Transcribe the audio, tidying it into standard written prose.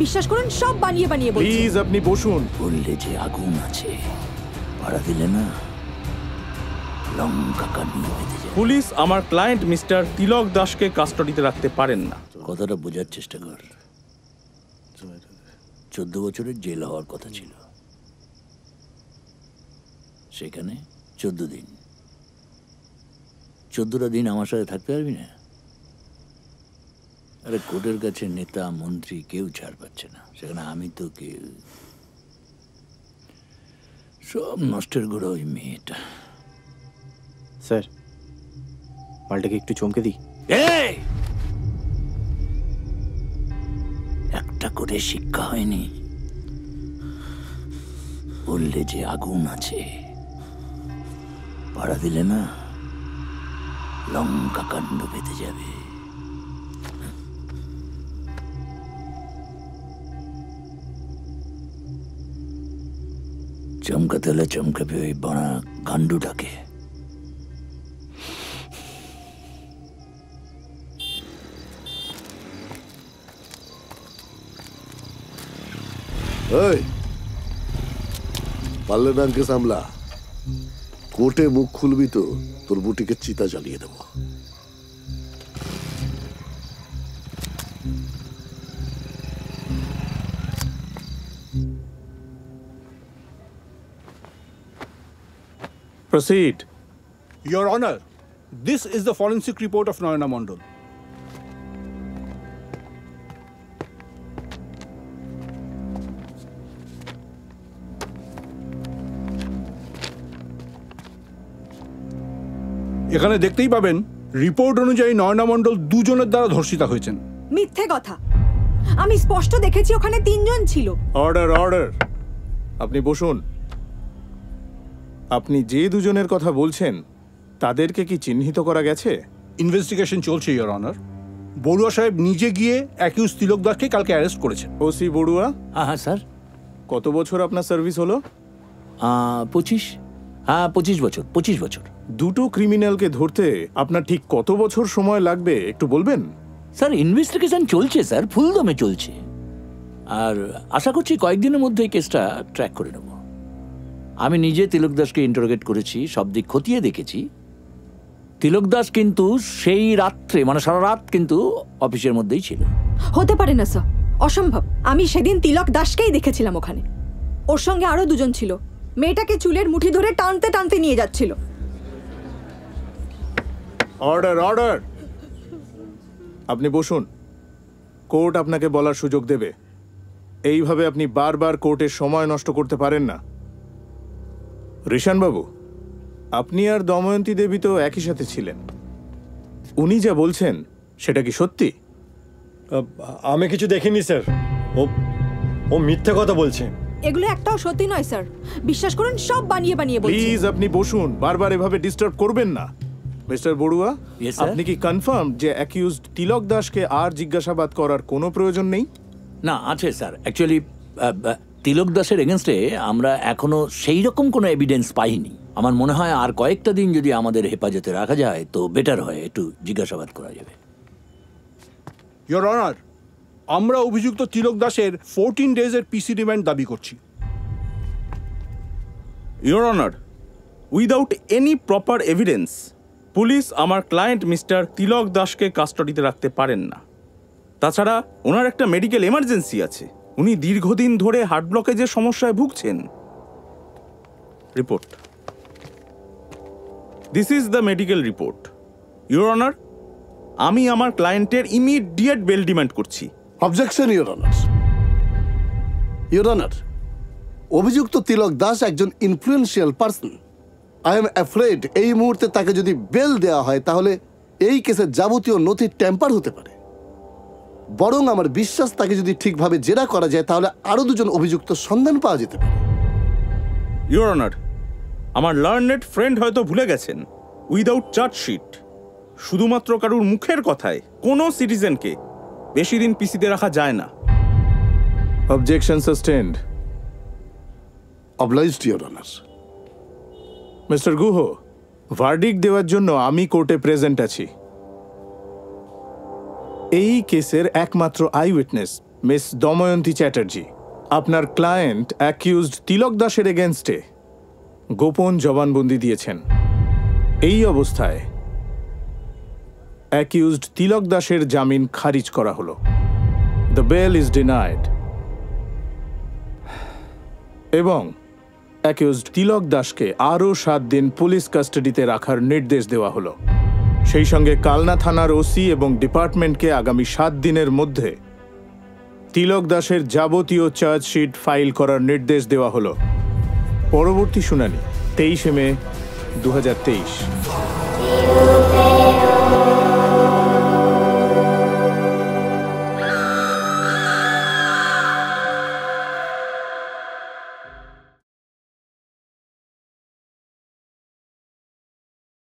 বিশ্বাস করুন সব বানিয়ে বানিয়ে বলছে। প্লিজ আপনি বসুন। বললে যে আগুন আছে, পাড়া দিলে না লঙ্কা কান্ড বেঁধে যায়। পুলিশ আমার ক্লায়েন্ট মিস্টার তিলক দাসকে কাস্টডিতে রাখতে পারেন না। কথাটা বোঝার চেষ্টা কর। 14 বছরের জেল হওয়ার কথা ছিল, সেখানে 14 দিন। 14টা দিন আমার সাথে থাকতে পারবি না? আরে কোর্টের কাছে নেতা মন্ত্রী কেউ ছাড় পাচ্ছে না, সেখানে আমি তো কেউ। সব নষ্টের গোড়া ওই মেয়েটা। স্যার, মালটাকে একটু চমকে দিই। একটা করে শিক্ষা হয়নি? বললে যে আগুন আছে, পাড়া দিলে না লঙ্কা কাণ্ড বেঁধে যাবে। চমকাতে হলে চমকাবে ওই বাড়া গান্ডুটাকে। পারলে নামকে সামলা, কোর্টে মুখ খুলবি তো তোর বুটিকে চিতা জ্বালিয়ে দেবো। Proceed. Your Honor, this is the forensic report of Nayana Mondal. এখানে দেখতেই পাবেন রিপোর্ট অনুযায়ী নয়না মণ্ডল দুজনের দ্বারা ধর্ষিতা হয়েছেন। মিথ্যে কথা, আমি স্পষ্ট দেখেছি ওখানে 3 জন ছিল। অর্ডার অর্ডার, আপনি বসুন। আপনি যে দুজনের কথা বলছেন তাদেরকে কি চিহ্নিত করা গেছে? ইনভেস্টিগেশন চলছে ইওর অনার। বড়ুয়া সাহেব নিজে গিয়ে অ্যাকিউজ তিলক দাসকে কালকে অ্যারেস্ট করেছেন। ওসি বড়ুয়া? হ্যাঁ স্যার। কত বছর আপনার সার্ভিস হলো? 25। হ্যাঁ 25 বছর। 25 বছর। দুটো ক্রিমিনালকে ধরতে আপনার ঠিক কত বছর সময় লাগবে একটু বলবেন? স্যার ইনভেস্টিগেশন চলছে স্যার, ফুলদমে চলছে, আর আশা করছি কয়েকদিনের মধ্যে এই কেসটা ট্র্যাক করে নেব। আমি নিজে তিলক দাসকে ইন্টারোগেট করেছি, সব দিক খতিয়ে দেখেছি। তিলক দাস কিন্তু সেই রাত্রে, মানে সারা রাত কিন্তু অফিসের মধ্যেই ছিল। হতে পারে না স্যার, অসম্ভব। আমি সেদিন তিলক দাসকেই দেখেছিলাম ওখানে। ওর সঙ্গে আরো 2 জন ছিল, মেয়েটাকে চুলের মুঠি ধরে টানতে টানতে নিয়ে যাচ্ছিল। অর্ডার অর্ডার, আপনি বসুন। কোর্ট আপনাকে বলার সুযোগ দেবে। এইভাবে আপনি বারবার কোর্টের সময় নষ্ট করতে পারেন না। ঋষান বাবু, আপনি আর দময়ন্তী দেবী তো একই সাথে ছিলেন। উনি যা বলছেন সেটা কি সত্যি? আমি কিছু দেখিনি স্যার, ও মিথ্যে কথা বলছে। এগুলো একটাও সত্যি নয় স্যার, বিশ্বাস করুন সব বানিয়ে বানিয়ে বলছে। প্লিজ আপনি বসুন, বারবার এভাবে ডিস্টার্ব করবেন না। মিস্টার বড়ুয়া, আপনি কি কনফার্ম যে অ্যাকিউজড তিলক দাসকে আর জিজ্ঞাসাবাদ করার কোনো প্রয়োজন নেই? না, আছে স্যার। অ্যাকচুয়ালি তিলক দাসের এগেনস্টে আমরা এখনো সেই রকম কোনো এভিডেন্স পাইনি। আমার মনে হয় আর কয়েকটা দিন যদি আমাদের হেফাজতে রাখা যায় তো বেটার হয়, একটু জিজ্ঞাসাবাদ করা যাবে। ইওর অনার, আমরা অভিযুক্ত তিলক দাসের 14 ডেজের পিসি রিমান্ড দাবি করছি। Your honour, without any proper evidence police আমার ক্লায়েন্ট মিস্টার তিলক দাসকে কাস্টডিতে রাখতে পারেন না। তাছাড়া ওনার একটা মেডিকেল এমার্জেন্সি আছে, উনি দীর্ঘদিন ধরে হার্ট ব্লকেজের সমস্যায় ভুগছেন। Report, this is the medical report. Your honour, আমি আমার ক্লায়েন্টের ইমিডিয়েট বেল ডিমান্ড করছি। Objection your honour. Your honour, অভিযুক্ত তিলক দাস একজন influential person. I am afraid এই মুহূর্তে তাকে যদি বেল দেওয়া হয় তাহলে এই কেসের যাবতীয় নথি ট্যাম্পার হতে পারে। বরং আমার বিশ্বাস তাকে যদি ঠিকভাবে জেরা করা যায় তাহলে আরো 2 জন অভিযুক্ত সন্ধান পাওয়া যেতে পারে। ইওর অনার, আমার লার্নেড ফ্রেন্ড হয়তো ভুলে গেছেন, উইদাউট চার্জশিট শুধুমাত্র কারুর মুখের কথায় কোনো সিটিজেনকে বেশি দিন পিসিতে রাখা যায় না। Objection sustained. Obliged your honour. Mister Guha, verdict দেওয়ার জন্য আমি কোর্টে প্রেজেন্ট আছি। এই কেসের একমাত্র I witness miss Damayanti Chatterjee, আপনার ক্লায়েন্ট অ্যাকিউজড তিলক দাসের এগেনস্টে গোপন জবানবন্দি দিয়েছেন। এই অবস্থায় অ্যাকিউজড তিলক দাসের জামিন খারিজ করা হলো। দ্য বেল ইজ ডিনাইড এবং অ্যাকিউজড তিলক দাসকে আরও 7 দিন পুলিশ কাস্টাডিতে রাখার নির্দেশ দেওয়া হলো। সেই সঙ্গে কালনা থানার ওসি এবং ডিপার্টমেন্টকে আগামী 7 দিনের মধ্যে তিলক দাসের যাবতীয় চার্জশিট ফাইল করার নির্দেশ দেওয়া হলো। পরবর্তী শুনানি 23 মে 2023।